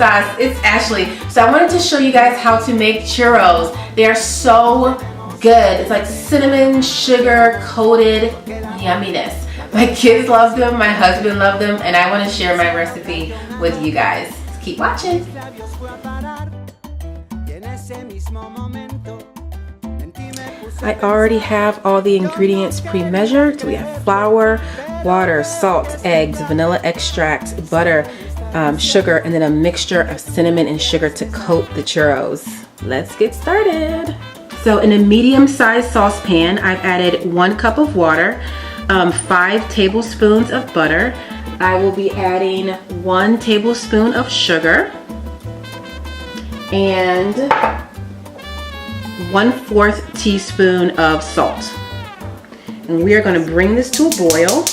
sauce. It's Ashley. So I wanted to show you guys how to make churros. They are so good. It's like cinnamon, sugar coated yumminess. My kids love them, my husband loved them, and I want to share my recipe with you guys. So keep watching. I already have all the ingredients pre-measured. So we have flour, water, salt, eggs, vanilla extract, butter, sugar, and then a mixture of cinnamon and sugar to coat the churros. Let's get started. So in a medium-sized saucepan, I've added 1 cup of water, 5 tablespoons of butter. I will be adding 1 tablespoon of sugar and 1/4 teaspoon of salt. And we are going to bring this to a boil.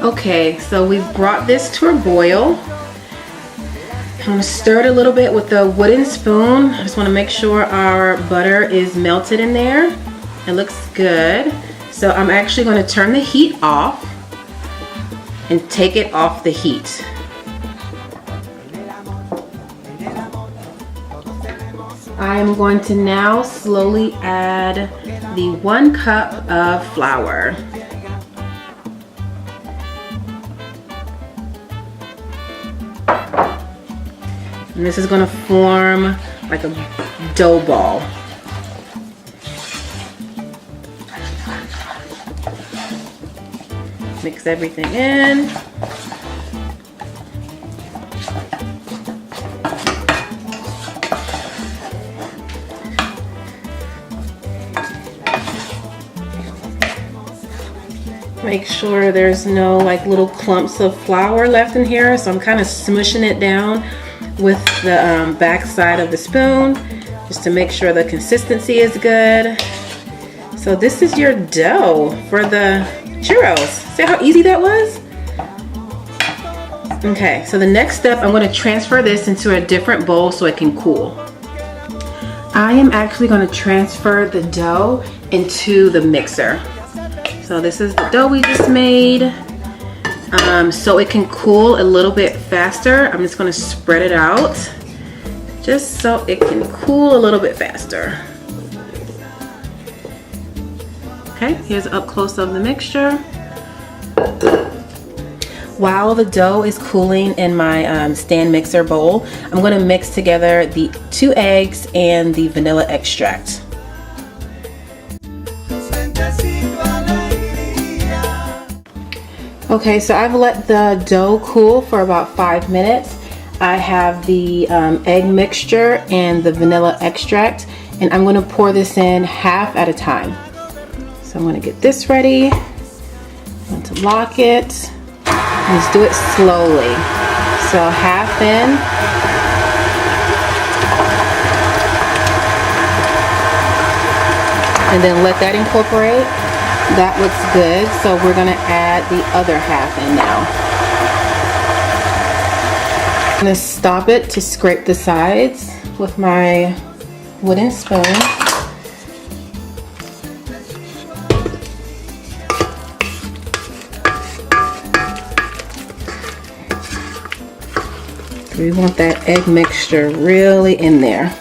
Okay, so we've brought this to a boil. I'm going to stir it a little bit with the wooden spoon. I just want to make sure our butter is melted in there. It looks good. So I'm actually going to turn the heat off and take it off the heat. I am going to now slowly add the 1 cup of flour. And this is going to form like a dough ball. Mix everything in. Make sure there's no like little clumps of flour left in here, so I'm kind of smushing it down with the back side of the spoon just to make sure the consistency is good. So this is your dough for the churros. See how easy that was? Okay, so the next step, I'm going to transfer this into a different bowl so it can cool. I am actually going to transfer the dough into the mixer. So this is the dough we just made. So it can cool a little bit faster. I'm just going to spread it out just so it can cool a little bit faster. Okay, here's up close of the mixture. While the dough is cooling in my stand mixer bowl, I'm going to mix together the 2 eggs and the vanilla extract. Okay, so I've let the dough cool for about 5 minutes. I have the egg mixture and the vanilla extract, and I'm going to pour this in half at a time. So I'm going to get this ready. I'm going to lock it. Let's do it slowly. So half in. And then let that incorporate. That looks good. So we're going to add the other half in now. I'm going to stop it to scrape the sides with my wooden spoon. We want that egg mixture really in there.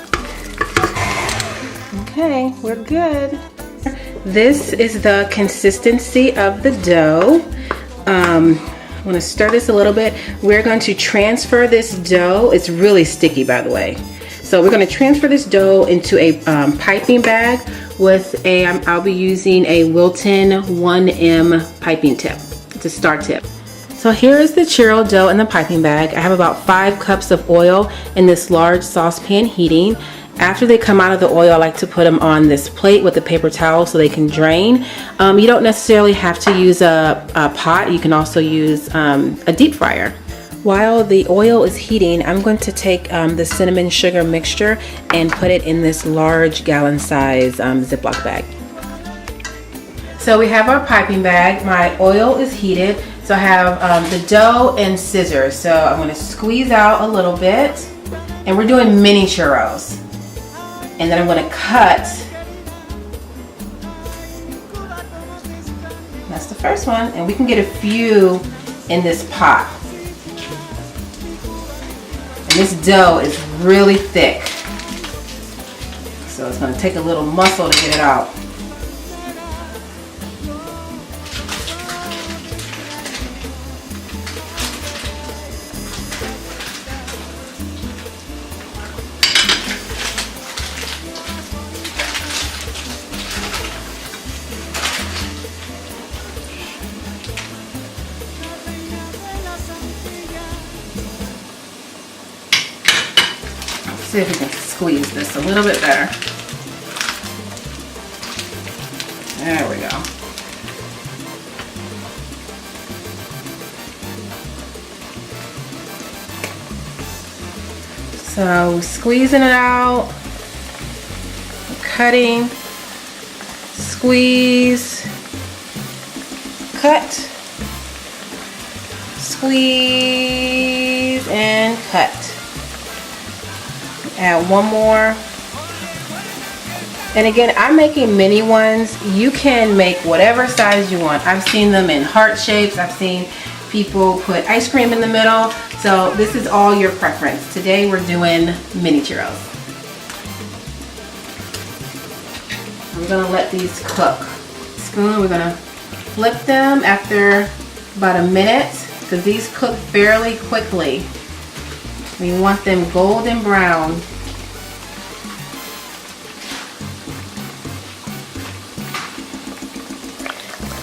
Okay, we're good. This is the consistency of the dough. I'm going to stir this a little bit. We're going to transfer this dough. It's really sticky, by the way. So we're going to transfer this dough into a piping bag with a, I'll be using a Wilton 1M piping tip. It's a star tip. So here is the churro dough in the piping bag. I have about 5 cups of oil in this large saucepan heating. After they come out of the oil, I like to put them on this plate with a paper towel so they can drain. You don't necessarily have to use a pot. You can also use a deep fryer. While the oil is heating, I'm going to take the cinnamon sugar mixture and put it in this large gallon size Ziploc bag. So we have our piping bag. My oil is heated. So I have the dough and scissors. So I'm going to squeeze out a little bit. And we're doing mini churros. And then I'm going to cut first one, and we can get a few in this pot. And this dough is really thick, so it's going to take a little muscle to get it out. See if we can squeeze this a little bit better. There we go. So squeezing it out, cutting, squeeze, cut, squeeze, and cut. Add one more. And again, I'm making mini ones. You can make whatever size you want. I've seen them in heart shapes. I've seen people put ice cream in the middle. So this is all your preference. Today we're doing mini churros. I'm gonna let these cook. Spoon, we're gonna flip them after about a minute because these cook fairly quickly. We want them golden brown.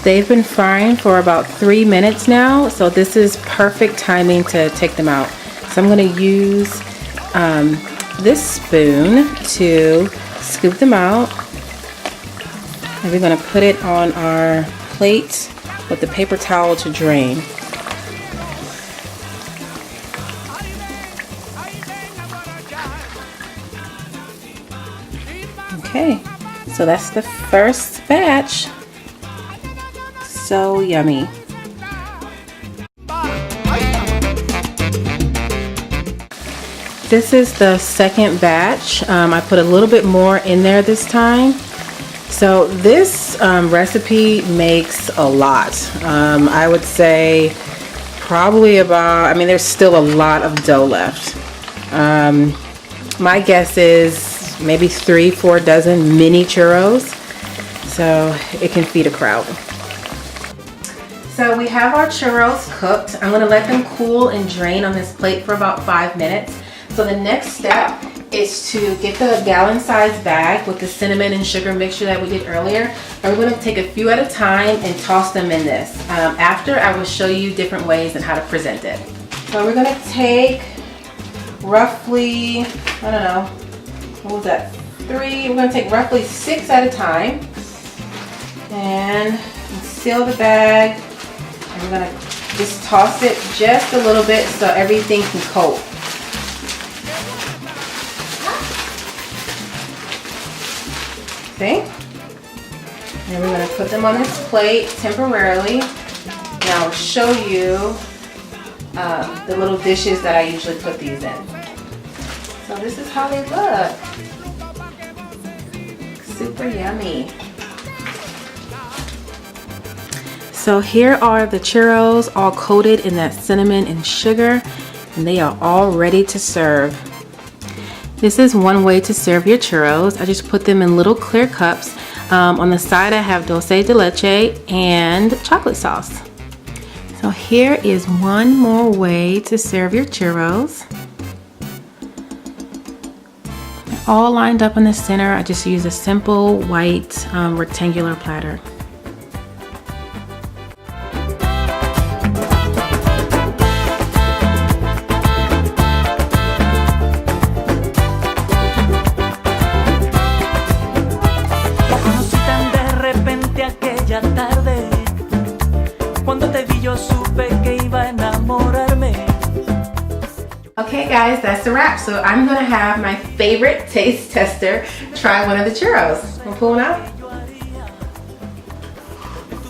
They've been frying for about 3 minutes now, so this is perfect timing to take them out. So I'm going to use this spoon to scoop them out. And we're going to put it on our plate with the paper towel to drain. Okay, so that's the first batch. So yummy. This is the second batch. I put a little bit more in there this time. So this recipe makes a lot. I would say probably about, I mean, there's still a lot of dough left. My guess is maybe 3-4 dozen mini churros, so it can feed a crowd. So we have our churros cooked. I'm gonna let them cool and drain on this plate for about 5 minutes. So the next step is to get the gallon size bag with the cinnamon and sugar mixture that we did earlier. And we're gonna take a few at a time and toss them in this. After, I will show you different ways and how to present it. So we're gonna take roughly, I don't know, what was that? 3, we're gonna take roughly 6 at a time and seal the bag. And we're gonna just toss it just a little bit so everything can coat. See? And we're gonna put them on this plate temporarily. And I'll show you the little dishes that I usually put these in. So this is how they look. Super yummy. So here are the churros all coated in that cinnamon and sugar, and they are all ready to serve. This is one way to serve your churros. I just put them in little clear cups. On the side I have dulce de leche and chocolate sauce. So here is one more way to serve your churros. All lined up in the center. I just use a simple white rectangular platter. Okay guys, that's a wrap. So I'm gonna have my favorite taste tester try one of the churros. Wanna pull one out?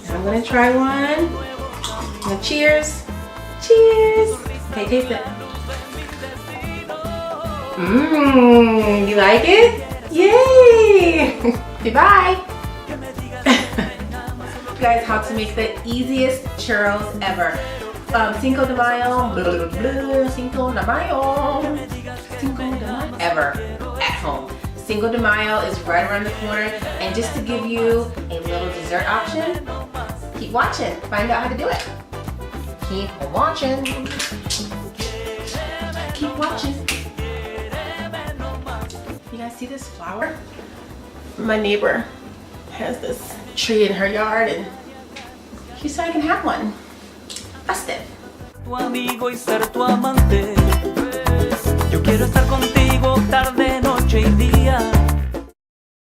I'm gonna try one. Now, cheers. Cheers. Okay, taste it. Mmm, you like it? Yay! Okay, bye. guys how to make the easiest churros ever. Cinco de Mayo, blah, blah, blah, Cinco de Mayo, ever at home. Cinco de Mayo is right around the corner, and just to give you a little dessert option, keep watching, find out how to do it. Keep watching. Keep watching. You guys see this flower? My neighbor has this tree in her yard, and she said I can have one. Busted. Tu amigo y ser tu amante. Yo quiero estar contigo tarde, noche y día.